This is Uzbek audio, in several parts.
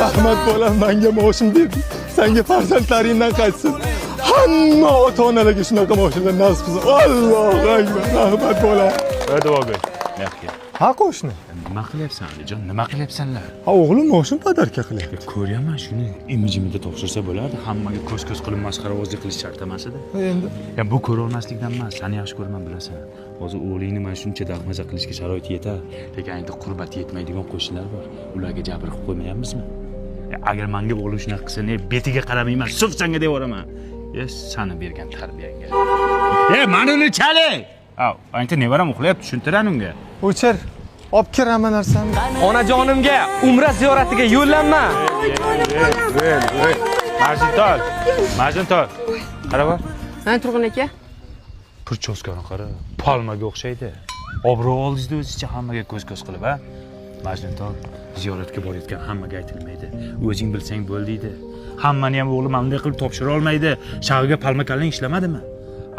Rahmat bolam, menga moshim berding. Senga farzandlaringdan qaytsin. Hamma ota-onalarga shunaqa moshimlar nasib qilsin. Allohu akbar. Rahmat bolam. Hadi o'g'il. Yaxshi. Ha qo'shni. Nima qilyapsan, Alijon? Nima qilyapsanlar? Ha o'g'lim moshim podarka qilyapti. Ko'ryaman, shuni imijimida topshirsa bo'lardi. Hammaga ko'z-ko'z qilib masxarabozlik qilish shart emas edi. Endi Ya bu ko'rolmaslikdan emas, seni yaxshi ko'raman bilasan. Hozir o'g'lingni mana shuncha dahmaza qilishga sharoit yetar, lekin endi qurbati yetmaydigan qo'shnilar bor. Ularga jabr qilib qo'ymayapmizmi? Agar menga o'g'lim shunaqa qilsa, betiga qaramayman, suf sanga deb yuboraman. Sani bergan tarbiyangga. Mana uni chali. Ancha nevaram uxlayapti, tushuntiran unga. o'chir. Olib kiraman narsani. Onajonimga umra ziyoratiga yo'llanma. Majnuntol. Qara bor. Mana Turg'un aka. Purchoskani qara. Palmaga o'xshaydi. Obro' oldingizda o'zicha hammaga ko'z-ko'z qilib, ha? Majnuntol, ziyoratga borayotgan hammaga aytilmaydi. O'zing bilsang bo'ldiydi. Hammani ham o'g'lim bunday qilib topshira olmaydi. Shag'iga palma kallang ishlamadimi?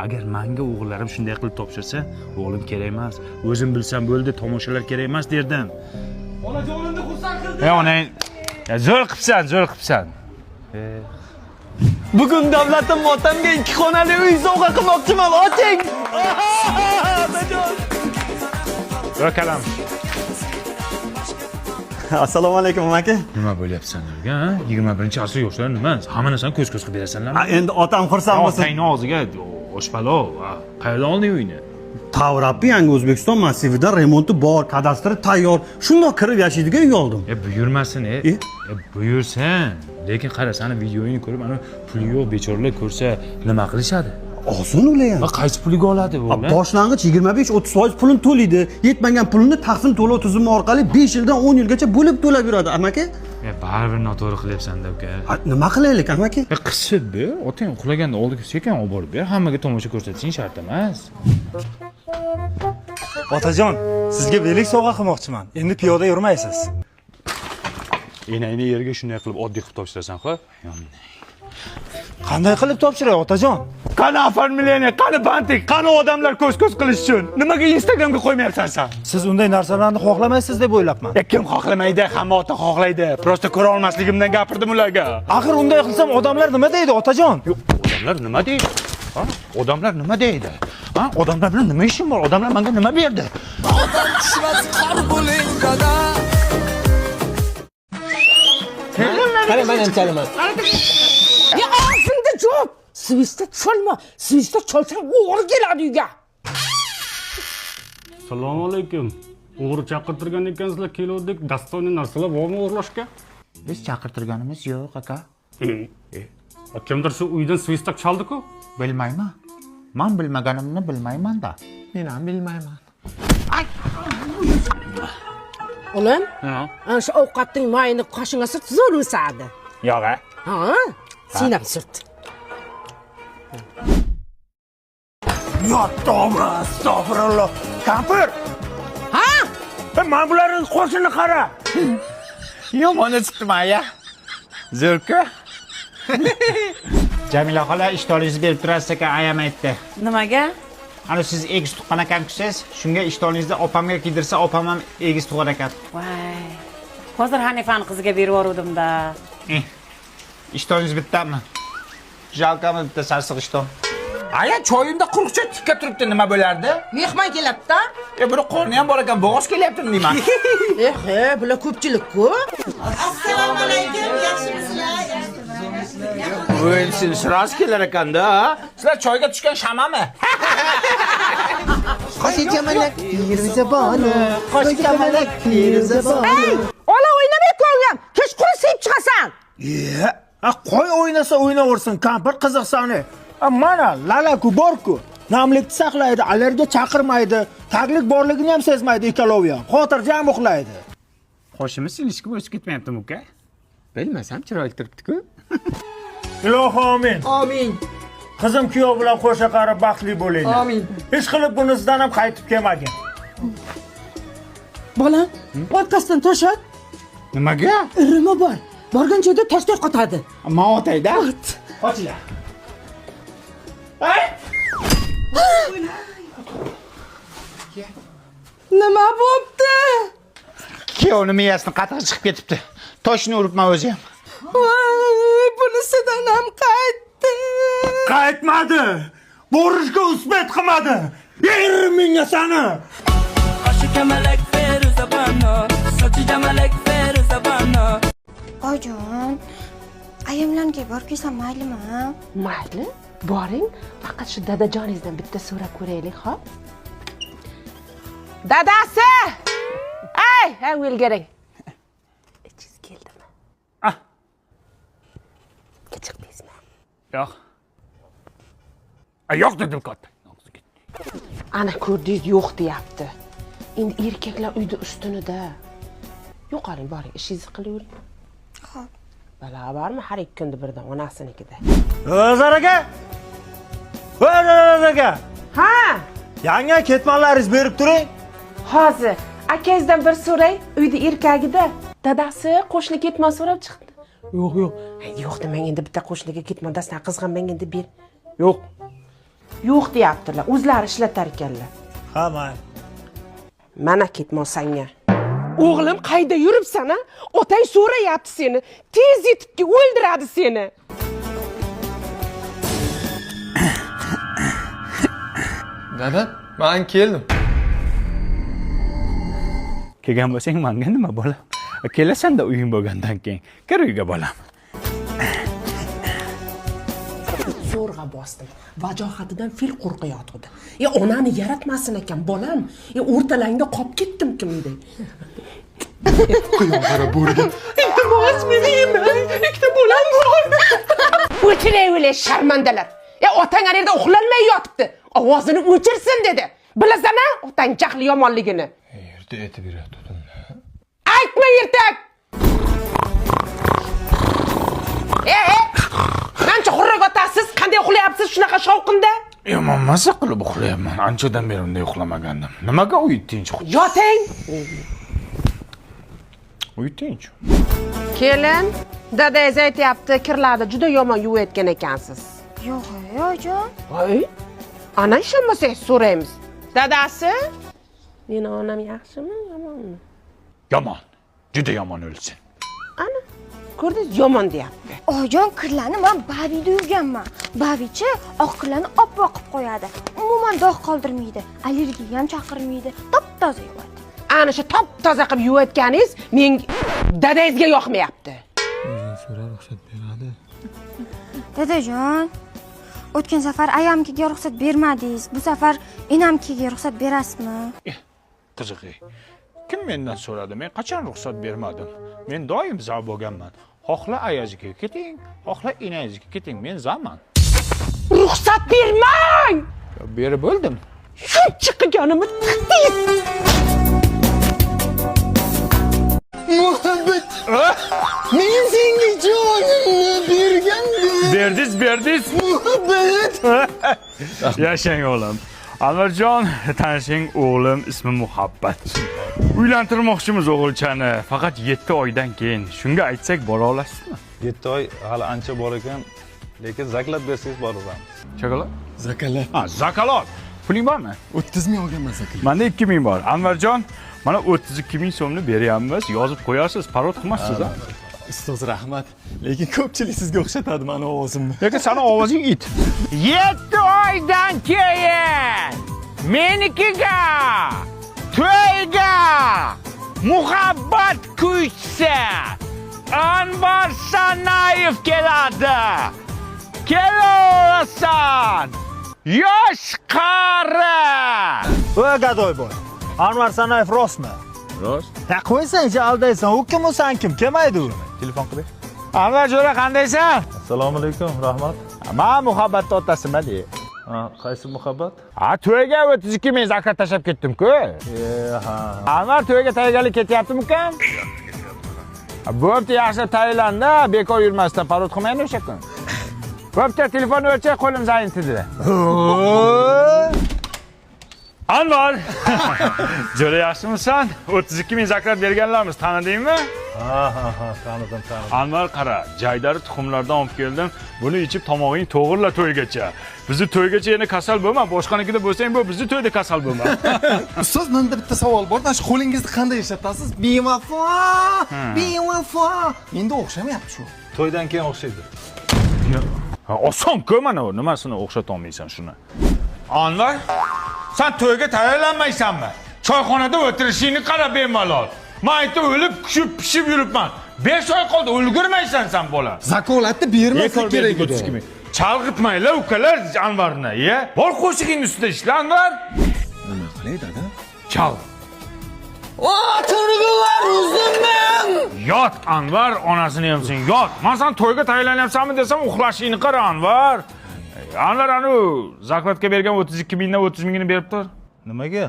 Agar menga o'g'illarim shunday qilib topshirsa, o'g'lim kerak emas. O'zim bilsam bo'ldi, tomoshalar kerak emas derdim. Onajonimni xursand qilding. Onang, zo'r qilibsan. Bugun davlatim otamga 2 xonali uy sovg'a qilmoqchiman. Oching. Onajon. Kalam. Assalomu alaykum aka. Nima bo'lyapsan o'rga, ha? 21-asr yoshlar nima? Hamma narsani ko'z-ko'z qilib berasanlarmi? Endi otam xursand bo'lsin. Otangni og'ziga oshpalov. Qayerdan olding uyni? Tavrappi yangi O'zbekiston massivida remonti bor, kadastri tayyor. Shundoq kirib yashaydigan uy oldim. Buyurmasin, buyursin. Lekin qara, seni videoyini ko'rib, ana puli yo'q bechoralar ko'rsa nima qilishadi? Oson ular ham. Qaysi puliga oladi o'g'lim? Boshlang'ich 25-30% pulini to'laydi. Yetmagan pulini taqsim to'lov tizimi orqali 5 yildan 10 yilgacha bo'lib to'lab yuradi, amaki. Baribir noto'g'ri qilyapsan-da, uka. Nima qilaylik, amaki? Qisib ber, otang uxlaganda oldiga sekin olib borib ber. Hammaga tomosha ko'rsatishing shart emas. Otajon, sizga belik sovg'a qilmoqchiman. Endi piyoda yurmaysiz. Enangni yerga shunday qilib oddiy qilib topshirasan, xo'p? Qanday qilib topshiray, otajon? Qani familiyani, qani bantik, qani odamlar ko'z-ko'z qilish uchun. Nimaga Instagramga qo'ymayapsan sen? Siz unday narsalarni xohlamaysiz deb o'ylabman. Kim xohlamaydi? Hamma ota xohlaydi. Prosta ko'ra olmasligimdan gapirdim ularga. Axir unday qilsam odamlar nima deydi, otajon? Odamlar nima deydi? Odamlar nima deydi? Odamlar bilan nima ishim bor? Odamlar menga nima berdi? Qara, men ham chalaman. Ya og'zingda javob. Svista cholma. Svista cholsang o'g'ri keladi uyga. Assalomu alaykum. O'g'ri chaqirtirgan ekansizlar, keluvdik. Dastoyni narsalar bormi o'g'irlashga? Biz chaqirtirganimiz yo'q, aka. Kimdir shu uydan svistak chaldi-ku? Bilmayman. Men bilmaganimni bilmayman-da. Men ham bilmayman. Olam? Ana shu ovqatning mayini qoshingga surt, zo'r o'sadi. Yo'q, ha? Ha? Sen ham surt. Ya tavba, astag'firulloh. Kampir! Ha? Men bularning qo'shini qara. Yomon chiqdimi-ya? Zo'rku. Jamila xola, ishtolingizni berib turasiz ekan, ayam aytdi. Nimaga? Ana siz egiz tuqqan ekansiz, shunga ishtolingizni opamga kiydirsa, opam ham egiz tug'ar ekan. Voy. Hozir Hanifani qiziga berib yubordim-da. Ishtolingiz bittami? Jalkami bitta sarsiq ishton. Aya choyimda quruqcha tikka turibdi, nima bo'lardi? Mehmon keladi-da. Buni qorni ham bor ekan, bo'g'oz kelyaptimi deyman. Bular ko'pchilik-ku. Assalomu alaykum, yaxshimisizlar? Voy, siz shiroz kelar ekan-da. Sizlar choyga tushgan shamami? Qo'shikamalak, pirzaboni. Qo'shikamalak, pirzaboni. Ola o'ynamay ko'rgan. Kechqurun sevib chiqasan. Qo'y o'ynasa o'ynaversin, kampir qiziqsani. Mana lalaku borku. Namlikni saqlaydi, allergiya chaqirmaydi, taglik borligini ham sezmaydi ikkalovi ham. Xotirjam uxlaydi. Qo'shimiz ilishki o'sib ketmayaptimi, uka? Bilmasam, chiroyli turibdi-ku. Ilohi amin. Amin. Qizim kuyov bilan qo'sha qarib baxtli bo'linglar. Amin. Hech qilib bunisidan ham qaytib kelmagin. Bolam, podkastdan to'shat. Nimaga? Irimi bor. Borgan joyda toshday qotadi. Men otayda. Qochinglar. Nima bo'pti? Kuyovni miyasini qatiq chiqib ketibdi. Toshni uribman o'zi ham. Voy, bunisidan ham qaytdi. Qaytmadi. Borishga usbat qilmadi. Yerim menga sani. Ojon, ayamlarga borib kelsam maylimi? Mayli, boring, faqat shu dadajoningizdan bitta so'rab ko'raylik, xo'p? Dadasi! Ay, o'lgaring. Ichingiz keldimi? Chiqdingizmi? Yo'q. Yo'q dedim katta. Ana ko'rdingiz, yo'q deyapti. Endi erkaklar uyda ustunida. Yo'qoling, boring, ishingizni qilavering. Xo'p. Bala bormi har ikki kunda birdan onasinikida? O'zar aka. O'zar aka. Ha, Yangi ketmonlaringiz berib turing. hozir akangizdan bir so'ray, uyda erkagida. Dadasi qo'shni ketmon so'rab chiqdi. Yo'q, yo'q. Yo'q demang, endi bitta qo'shniga ketmon dastan qizg'an menga endi ber. Yo'q. Yo'q deyaptilar, o'zlari ishlatar ekanlar. Ha, mayli. Mana ketmon sanga. O'g'lim qayda yuribsan, a? Otang so'rayapti seni. Tez yetibki o'ldiradi seni. Dada, men keldim. Kelgan bo'lsang menga nima bolam? Kelasan-da uying bo'lgandan keyin. Kir uyga bolam. Zo'rg'a bosdim. Vajohatidan fil qo'rqayotdi. Onani yaratmasin ekan, bolam. O'rtalangda qolib ketdim kimda. Quyon qara bo'riga. Iltimos meni yemang. Ikkita bolam bor. O'chiray, sharmandalar. Otang ana yerda uxlolmay yotibdi. Ovozini o'chirsin dedi. Bilasan-a, otang jahli yomonligini. Erta aytib beradi. Aytma ertak. Qancha xurrak otasiz, qanday uxlayapsiz shunaqa shovqinda? Yomon masa qilib uxlayapman. Anchadan beri unday uxlamagandim. Nimaga uyutdingiz? Yoting. Uyutdingiz. Kelin, dadangiz aytyapti, kirlarni juda yomon yuvayotgan ekansiz. Yo'q, ojon. Voy, ana ishonmasangiz so'raymiz. Dadasi, meni onam yaxshimi, yomonmi? Yomon. Juda yomon o'lsin. Ana, ko'rdingiz, yomon deyapti. Ojon, kirlarni men babida yuvganman. Babichi oq kirlarni oppoq qilib qo'yadi. Umuman dog' qoldirmaydi. Allergiya ham chaqirmaydi. Top-toza yuvadi. Ana shu top-toza qilib yuvayotganingiz menga dadangizga yoqmayapti. So'ra ruxsat beradi. Dadajon, o'tgan safar ayamkiga ruxsat bermadingiz. Bu safar enamkiga ruxsat berasizmi? Qiziq. Kim mendan so'radi? Men qachon ruxsat bermadim? Men doim za bo'lganman. Xohla ayaziga keting, xohla enangizga keting. Men zaman. Ruxsat bermang! Berib bo'ldim. Shuncha qilganimni tiqdingiz. Muhabbet. Men senga jonimni bergandim. Berdiz. Muhabbet. Yashang o'g'lim. Anvarjon, tanishing, o'g'lim ismi Muhabbat. Uylantirmoqchimiz o'g'ilchani, faqat 7 oydan keyin. Shunga aytsak bora olasizmi? 7 oy hali ancha bor ekan, lekin zaklab bersangiz boraman. Chokolad? Zakala. Zakalot. Puling bormi? 30 ming olganman zakala. Menda 2 ming bor. Anvarjon, mana 32 ming so'mni beryapmiz. Yozib qo'yasiz, parod qilmassiz, ha? Ustoz rahmat. Lekin ko'pchilik sizga o'xshatadi meni ovozimni. Lekin seni ovozing it. 7 oydan keyin menikiga to'yga muhabbat kuychisi Anvar Sanayev keladi. Kelasan. Yosh qari. Voy gadoy boy. Anvar Sanayev rostmi? Rost. Ya qo'ysang-chi, aldaysan. U kim, sen kim? Kelmaydi u. Telefon qilib. Anvar jo'ra qandaysan? Assalomu alaykum, rahmat. Men muhabbatni otasiman de. Qaysi muhabbat? To'yga 32 ming zakat tashlab ketdim-ku. Ha. Anvar to'yga tayyorgarlik ketyaptimi-kan? Bo'pti, yaxshi tayyorlandi, bekor yurmasdan parod qilmaydi o'sha kun. Bo'pti, telefonni o'chir, qo'lim zayin tidi. Anvar! Jo'ra yaxshimisan? 32 ming zakat berganlarmiz, tanidingmi? Ha, tanidim. Anvar qara, jaydari tuxumlardan olib keldim. Buni ichib tomog'ing to'g'irla to'ygacha. Bizni to'ygacha yana kasal bo'lma, boshqanikida bo'lsang bu, bizni to'yda kasal bo'lma. Ustoz, menda bitta savol bor. Mana shu qo'lingizni qanday ishlatasiz? Bevafo! Bevafo! Menda o'xshamayapti shu. To'ydan keyin o'xshaydi. Oson-ku mana u, nimasini o'xshata olmaysan shuni. Anvar, sen to'yga tayyorlanmaysanmi? Choyxonada o'tirishingni qara bemalol. Men aytib o'lib, kushib, pishib yuribman. 5 oy qoldi, ulgurmaysan sen bola. Zakolatni bermaslik kerak edi. Chalg'itmaylar ukalar Anvarni, ye? Bor qo'shig'ing ustida ishla Anvar. Nima qilay dada? Chal. Turgular uzimman. Yot Anvar, onasini ham sen yot. Men sen to'yga tayyorlanyapsanmi desam, uxlashingni qara Anvar. Anvar anu zaklatga bergan 32 mingdan 30 mingini berib tur. Nimaga?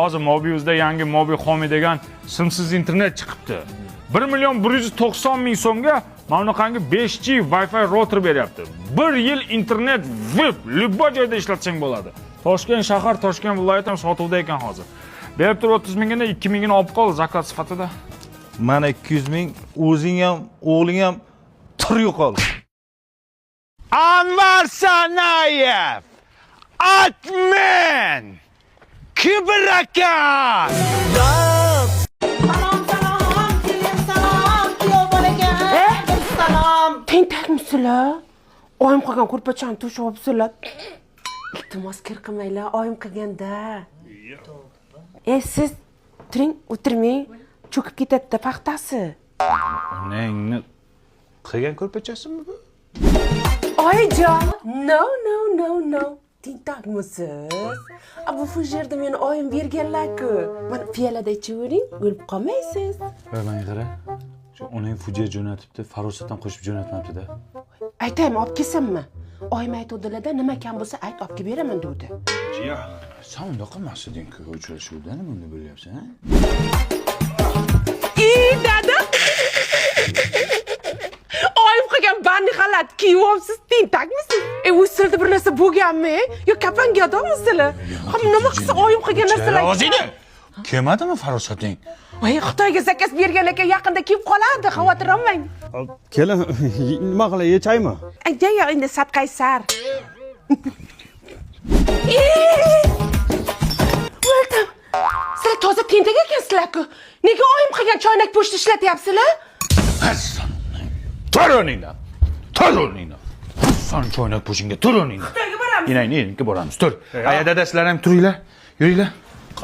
Hozir Mobiuzda yangi Mobi Home degan simsiz internet chiqibdi. 1.190.000 so'mga mana bunaqangi 5G Wi-Fi router beryapti. 1 yil internet vip любой joyda ishlatsang bo'ladi. Toshkent shahar, Toshkent viloyati ham sotuvda ekan hozir. Berib tur 30 mingga 2 mingini olib qol zakat sifatida. Mana 200 ming, o'zing ham, o'g'ling ham tur yo'qol. Anvar Sanayev! Atmen! Kibrakan! Tentakmisizlar? Oyim qilgan ko'rpachani to'shib olibsizlar. Iltimos kir qilmanglar, oyim qilganda. Siz turing, o'tirmang. Cho'kib ketadi paxtasi. Onangni qilgan ko'rpachasimi bu? Oyijon, no. Tentakmisiz? Bu fujerda meni oyim berganlar-ku. Mana piyolada ichavering, o'lib qolmaysiz. Mana qara. Shu onang fujia jo'natibdi, farosatdan qo'shib jo'natmabdi-da. Aytaymi, olib kelsammi? Oyim aytuvdilar-da, nima kam bo'lsa ayt, olib kelib beraman dedi. Ya, sen unda qilmasding-ku, uchrashuvda nima unda bo'lyapsan, ha? Dada! Oyim qilgan bandi xalat kiyib olibsiz, tentakmisiz? Usilda bir narsa bo'lganmi? Yo kapanga yotolmisizlar? Nima qilsa oyim qilgan narsalar. O'zingni kelmadimi farosating? Voy, Xitoyga zakaz bergan ekan, yaqinda kelib qoladi, xavotir olmang. Kelin, nima qilay, yechaymi? Aytay, endi sadqaysar. O'ldim. Sizlar toza tentak ekansizlar-ku. Nega oyim qilgan choynak po'shti ishlatyapsizlar? Tur o'rningdan. Sen choynak po'shingga tur o'rningdan. Xitoyga boramiz. Inangni boramiz, tur. Aya dadasizlar ham turinglar. Yuringlar.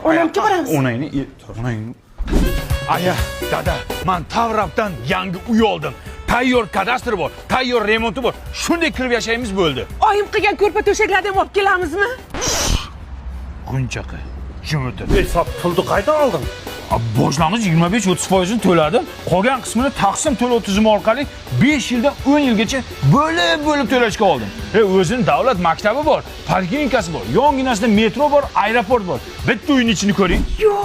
Onamga boramiz. Onangni. Aya, dada, men Tavrabdan yangi uy oldim. Tayyor kadastr bor, tayyor remonti bor. Shunday kirib yashaymiz bo'ldi. Oyim qilgan ko'rpa to'shaklarni ham olib kelamizmi? Qunchaqa. Jim o'tir. Hisob pulni qaydan olding? Boshlang'ich 25-30% to'ladim. Qolgan qismini taqsim to'lov tizimi orqali 5 yildan 10 yilgacha bo'lib to'lashga oldim. O'zining davlat maktabi bor, poliklinikasi bor, yonginasida metro bor, aeroport bor. Bitta uyning ichini ko'ring. Yo!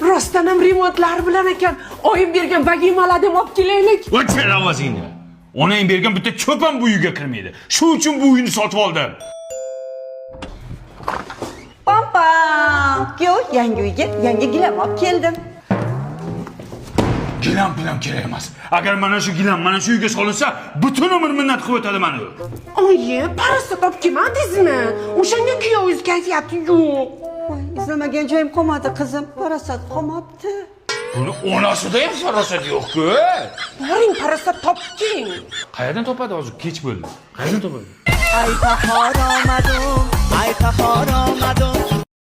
Rostdan ham remontlar bilan ekan. Oyim bergan vagimalarni ham olib kelaylik. O'chir ovozingni. Onang bergan bitta cho'p ham bu uyga kirmaydi. Shu uchun bu uyni sotib oldim. Yo, yangi uyga yangi gilam olib keldim. Gilam bilan kerak emas. Agar mana shu gilam mana shu uyga solinsa, butun umr minnat qilib o'tadi meni. Oyi, parastot olib kelmadingizmi? O'shanga kuyovingiz kayfiyati yo'q. Izlamagan joyim qolmadi, qizim. Parastot qolmabdi. Buni onasida ham farosat yo'q-ku. Boring, parastot toping. Qayerdan topadi hozir? Kech bo'ldi. Qayerdan topadi? Ay, bahor omadim.